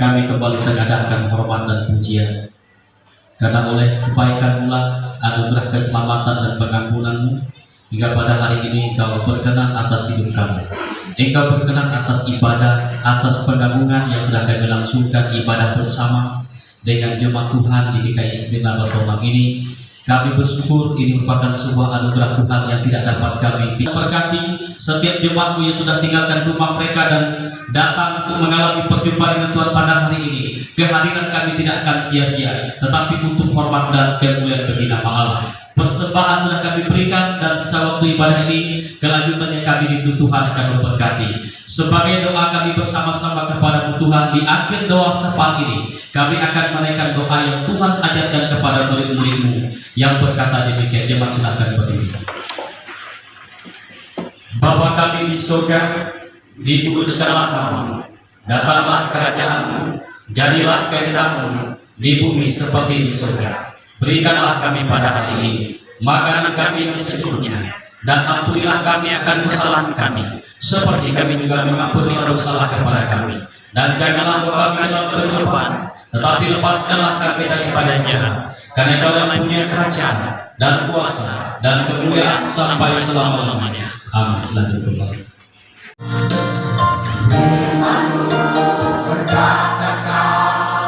Kami kembali mengadahkan hormat dan pujian karena oleh kebaikan-Mu, anugerah keselamatan dan pengampunan-Mu, hingga pada hari ini Engkau berkenan atas hidup kami. Engkau berkenan atas ibadah, atas penggabungan yang telah kami langsungkan ibadah bersama dengan jemaat Tuhan di GKI Sembilan Batobang ini. Kami bersyukur ini merupakan sebuah anugerah Tuhan yang tidak dapat kami berkati setiap jemaat-Mu yang sudah tinggalkan rumah mereka dan datang untuk mengalami perjumpaan dengan Tuhan pada hari ini. Kehadiran kami tidak akan sia-sia, tetapi untuk hormat dan kemuliaan bagi nama Allah. Persembahan sudah kami berikan dan sisa waktu ibadah ini kelanjutannya kami rindu Tuhan akan memberkati. Sebagai doa kami bersama-sama kepada Tuhan di akhir doa setepat ini, kami akan menaikkan doa yang Tuhan ajarkan kepada murid-murid-Mu yang berkata demikian. Jemaat silakan berdiri. Bapa kami di surga, dikuduskanlah nama-Mu, datanglah kerajaan-Mu, jadilah kehendak-Mu di bumi seperti di surga. Berikanlah kami pada hari ini makanan kami yang secukupnya, dan ampunilah kami akan kesalahan kami, seperti kami juga mengampuni orang salah kepada kami. Dan janganlah bawa kami dalam pencobaan, tetapi lepaskanlah kami daripada jahat. Karena Engkau yang punya kerajaan dan kuasa dan kemuliaan sampai selama-lamanya. Amin. Silakan kembali. Berkatakan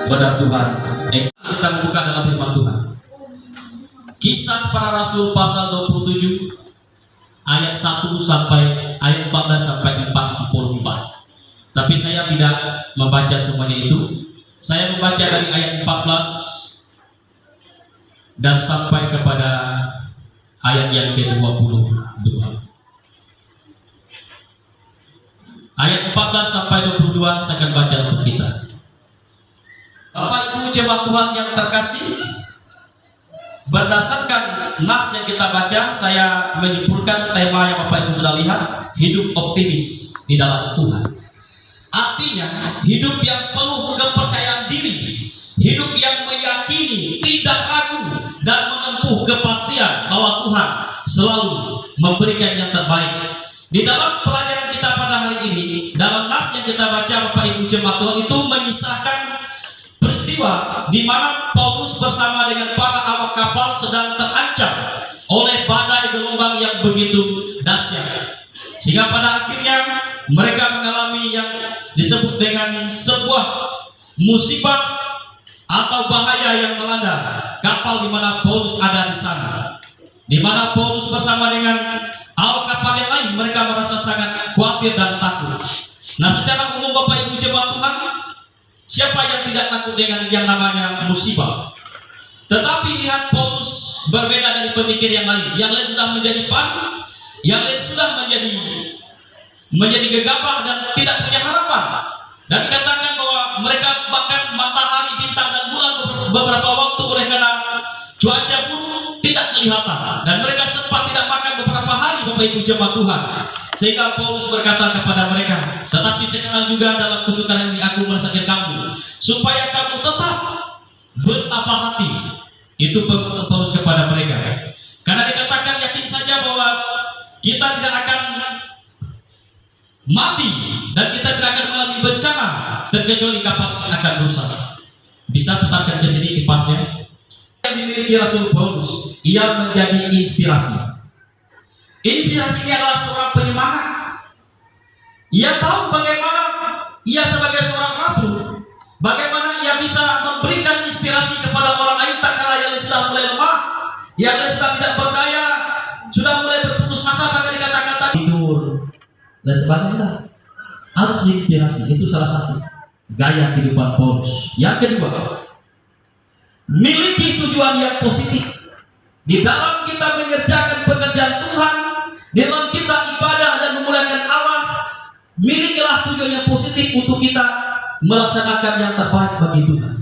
Benar Tuhan. Kita membuka dalam firman Tuhan. Kisah Para Rasul pasal 27 ayat 1 sampai ayat 14 sampai 44. Tapi saya tidak membaca semuanya itu. Saya membaca dari ayat 14 dan sampai kepada ayat yang ke-22. Ayat 14 sampai 22 saya akan baca untuk kita. Bapak Ibu jemaat Tuhan yang terkasih, berdasarkan nas yang kita baca, saya menyimpulkan tema yang Bapak Ibu sudah lihat, hidup optimis di dalam Tuhan. Artinya, hidup yang penuh kepercayaan diri, hidup yang meyakini, tidak ragu, dan menempuh kepastian bahwa Tuhan selalu memberikan yang terbaik. Di dalam pelajaran kita pada hari ini, dalam nas yang kita baca Bapak Ibu jemaat Tuhan itu mengisahkan peristiwa di mana Paulus bersama dengan para awak kapal sedang terancam oleh badai gelombang yang begitu dahsyat, sehingga pada akhirnya mereka mengalami yang disebut dengan sebuah musibah atau bahaya yang melanda kapal di mana Paulus ada di sana. Di mana Paulus bersama dengan awak kapal yang lain, mereka merasa sangat khawatir dan takut. Nah, secara umum Bapak Ibu jemaat Tuhan, siapa yang tidak takut dengan yang namanya musibah? Tetapi lihat Paulus berbeda dari pemikir yang lain. Yang lain sudah menjadi panik, yang lain sudah menjadi gegabah dan tidak punya harapan. Dan dikatakan bahwa mereka bahkan matahari, bintang dan bulan beberapa waktu oleh karena cuaca buruk tidak kelihatan. Dan mereka sempat tidak makan beberapa hari Bapak Ibu jemaat Tuhan. Sehingga Paulus berkata kepada mereka, tetapi sekarang juga dalam kesukaran ini aku merasakan kamu, supaya kamu tetap bertabah hati. Itu pesan Paulus kepada mereka. Karena dikatakan yakin saja bahwa kita tidak akan mati dan kita tidak akan mengalami bencana terkecuali kapal akan rusak. Bisa putarkan ke sini kipasnya. Yang dimiliki Rasul Paulus, ia menjadi inspirasi. Inspirasi ini adalah seorang penyemangat. Ia tahu bagaimana ia sebagai seorang rasul, bagaimana ia bisa memberikan inspirasi kepada orang lain tak kala yang sudah mulai lemah, yang sudah tidak berdaya, sudah mulai berputus asa, bahkan dikatakan tadi tidur dan sebagainya. Harus diinspirasi, itu salah satu gaya kehidupan Paulus. Yang kedua, miliki tujuan yang positif. Di dalam kita mengerjakan pekerjaan Tuhan, di dalam kita ibadah dan memuliakan Allah, milikilah tujuan yang positif untuk kita melaksanakan yang terbaik bagi Tuhan.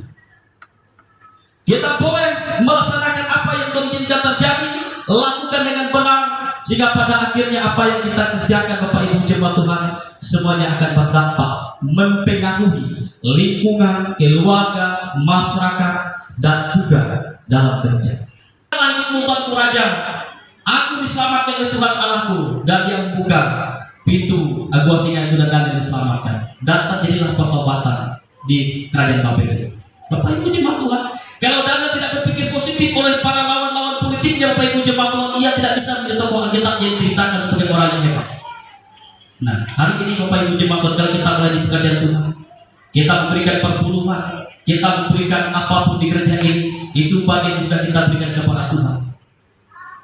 Kita boleh melaksanakan apa yang Tuhan inginkan terjadi, lakukan dengan benar, sehingga pada akhirnya apa yang kita kerjakan Bapak Ibu jemaat Tuhan, semuanya akan berdampak, mempengaruhi lingkungan, keluarga, masyarakat, dan juga dalam gereja. Tuhanku Raja, aku diselamatkan oleh Tuhan Allahku, dan Dia membuka pintu gua singa itu dan Daniel diselamatkan, dan terjadilah pertobatan di kerajaan Babel. Bapak Ibu jemaat Tuhan, kalau Daniel tidak berpikir positif oleh para lawan-lawan politiknya, Bapak Ibu jemaat Tuhan, ia tidak bisa menjadi tokoh Alkitab yang diceritakan sebagai orang yang hebat. Nah, hari ini Bapak Ibu jemaat Tuhan, kalau kita mulai di pekerjaan Tuhan, kita memberikan perpuluhan, kita memberikan apapun di gereja ini, itu bagian yang sudah kita berikan kepada Tuhan.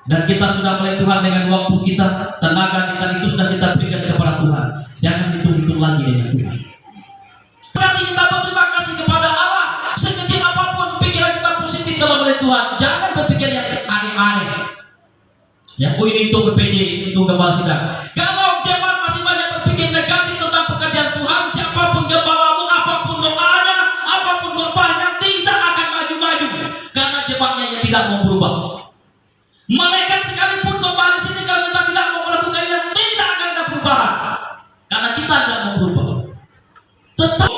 Dan kita sudah mulai Tuhan dengan waktu kita, tenaga kita itu sudah kita berikan kepada Tuhan. Jangan hitung-hitung lagi dengan Tuhan. Berarti kita berterima kasih kepada Allah. Sekecil apapun pikiran kita positif dalam melihat Tuhan. Jangan berpikir yang aneh-aneh. Ya, ini untuk BPJ, ini untuk gembala sidang. Kalau jemaat masih banyak berpikir negatif tentang pekerjaan Tuhan, siapapun gembalamu, apapun doanya, apapun khotbahnya, tidak akan maju-maju. Karena jemaatnya yang tidak mau berubah. Malaikat sekalipun kembali sini, kalau kita tidak mau melakukannya, tidak akan ada perubahan. Karena kita tidak mau berubah. Tetap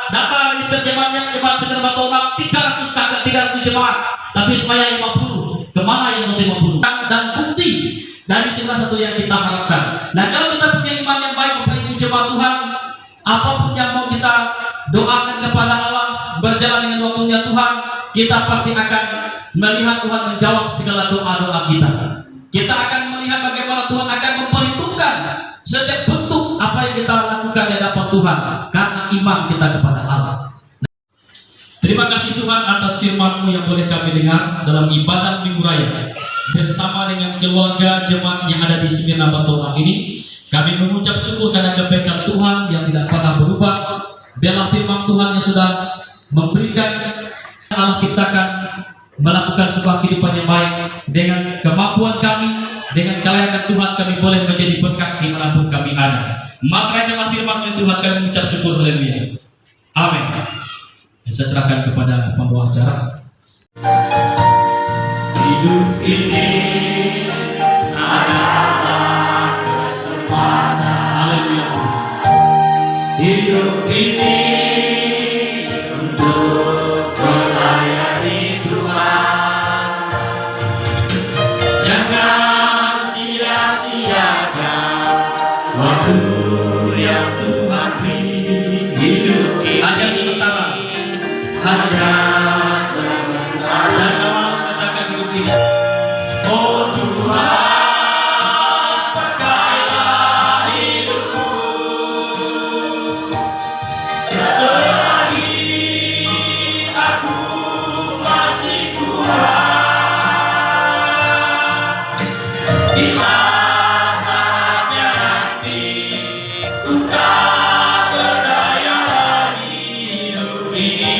data register jemaatnya jemaat Seder Batu Omak 300 jemaat, tapi supaya 50. Kemana yang mau 50? Dan bukti dari salah satu yang kita harapkan. Nah, kalau kita punya iman yang baik, Bapak Ibu jemaat Tuhan, apapun yang mau kita doakan kepada Allah, berjalan dengan waktunya Tuhan, kita pasti akan melihat Tuhan menjawab segala doa-doa kita. Kita akan melihat bagaimana Tuhan akan memperhitungkan setiap bentuk apa yang kita lakukan di hadapan Tuhan, karena iman kita kepada Allah. Terima kasih Tuhan atas firman-Mu yang boleh kami dengar dalam ibadah Minggu Raya bersama dengan keluarga jemaat yang ada di Smyrna Batu Omak ini. Kami mengucap syukur karena kebaikan Tuhan yang tidak pernah berubah. Biarlah firman Tuhan yang sudah memberikan Allah ciptakan melakukan sebuah kehidupan yang baik. Dengan kemampuan kami, dengan kelayakan Tuhan, kami boleh menjadi berkat dimanapun kami ada. Maka jemaat firman Tuhan, kami mengucap syukur. Haleluya. Amin. Saya serahkan kepada pembawa acara. Hidup ini adalah kesempatan. Haleluya. Hidup ini untuk melayani Tuhan. Jangan sia-siakan waktu yang Tuhan beri. Hidup ini hanya sementara. Hanya sebentar. Dan awal katakan hidup ini. Oh Tuhan, pakailah hidupku selagi aku masih kuat. Di saatnya nanti ku tak berdaya lagi. Hidup ini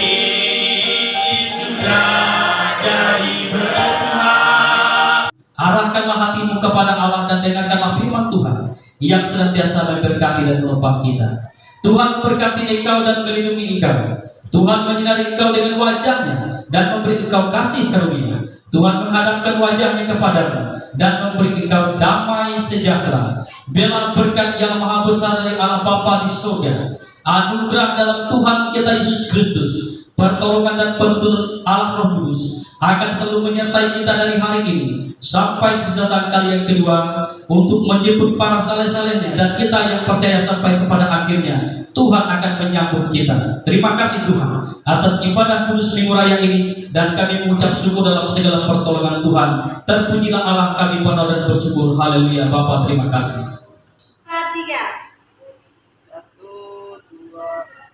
arahkanlah hatimu kepada Allah dan dengarkanlah firman Tuhan yang senantiasa memberkati dan menopang kita. Tuhan berkati engkau dan melindungi engkau. Tuhan menyinari engkau dengan wajahnya dan memberi engkau kasih karunia. Tuhan menghadapkan wajahnya kepadamu dan memberi engkau damai sejahtera. Biarlah berkat yang maha besar dari Allah Bapa di surga, anugerah dalam Tuhan kita Yesus Kristus, pertolongan dan penuntunan Allah Roh Kudus akan selalu menyertai kita dari hari ini sampai kedatangan kali yang kedua untuk menjemput para saleh-salehnya dan kita yang percaya sampai kepada akhirnya. Tuhan akan menyambut kita. Terima kasih Tuhan atas ibadah kudus Minggu Raya ini, dan kami mengucap syukur dalam segala pertolongan Tuhan. Terpujilah Allah, kami berdoa dan bersyukur. Haleluya. Bapa, terima kasih.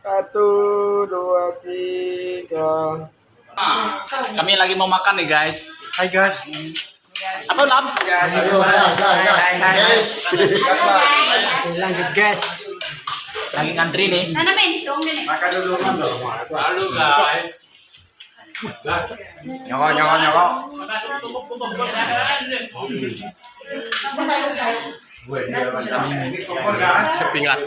1, 2, 3. Kami lagi mau makan nih guys. Hai guys. Apa lam? Guys. Lanjut guys. Lagi ngantri nih. Nana main dong ini. Makan dulu dong. Lalu guys. Nyokok. Sepingat.